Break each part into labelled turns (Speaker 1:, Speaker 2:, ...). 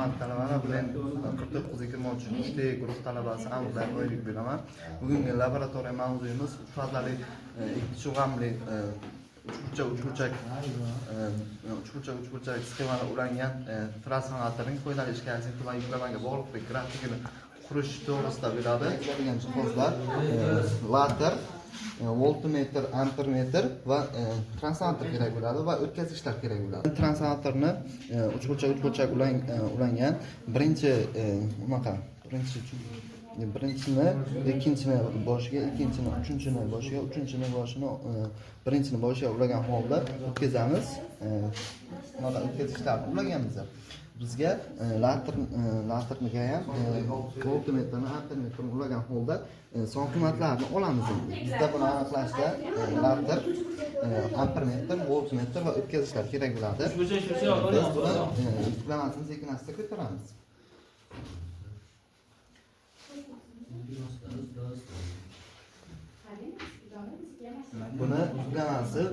Speaker 1: Hurmatli talabalar, men 49-23 guruh talabasi Amir Oylik beraman. Bugungi laboratoriya mavzuyimiz fazali ikki cho'g'amli uchburchak sxemada ulangan transformatorning foydalanish ishlayotgan tuman yuklamaga bog'liqlik grafikini qurish to'g'risida beradi. Bo'lgan jihozlar later, voltmetr, ampermetr va transformator kerak bo'ladi va o'tkazgichlar kerak bo'ladi. Transformatorni uchburchak ulangan birinchini ikkinchini boshiga, ikkinchini uchinchini boshiga, uchinchini boshini birinchini boshiga ulagan holda o'tkazamiz. Mana o'tkazgichlarni ulaganmiz. Bizga laterniga ham voltmetrni, ampermetrni ulagan holda son qiymatlarni olamiz. Bizda buni aniqlashda later, ampermetr, voltmetr va o'tkazgichlar kerak bo'ladi. Biz buni yuklamasini sekin-asta ko'taramiz. Buni yuklamasi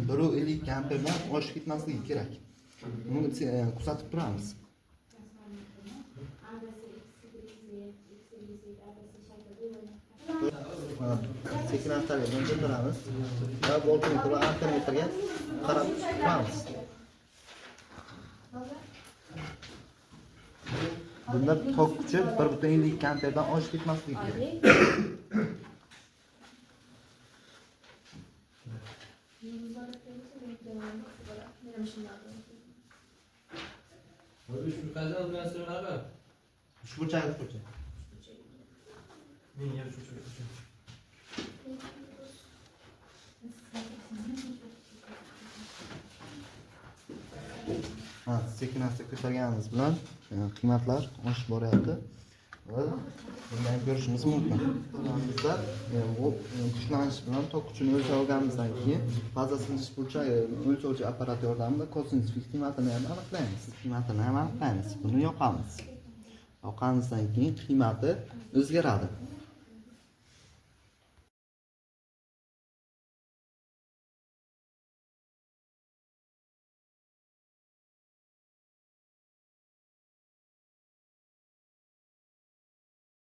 Speaker 1: 150 amperdan oshib ketmasligi kerak. Buni kuzatib turamiz. Sekin-asta ko'taramiz va voltmetr va ampermetrga qarab turamiz. Bunda tok kuchi 1.52 amperdan oshib ketmasligi kerak. Uchburchak. Sekin-asta ko'targanimiz bilan qiymatlar oshib boryapti va bundan ko'rishimiz mumkin. Bizda bu kuchlanish bilan tok kuchini o'lchab olganimizdan keyin faza sinchish burchagi o'lchovchi apparat yordamida kosinus qiymatini ham aniqlaymiz. Buni yoqamiz. Yoqqanimizdan keyin qiymati o'zgaradi.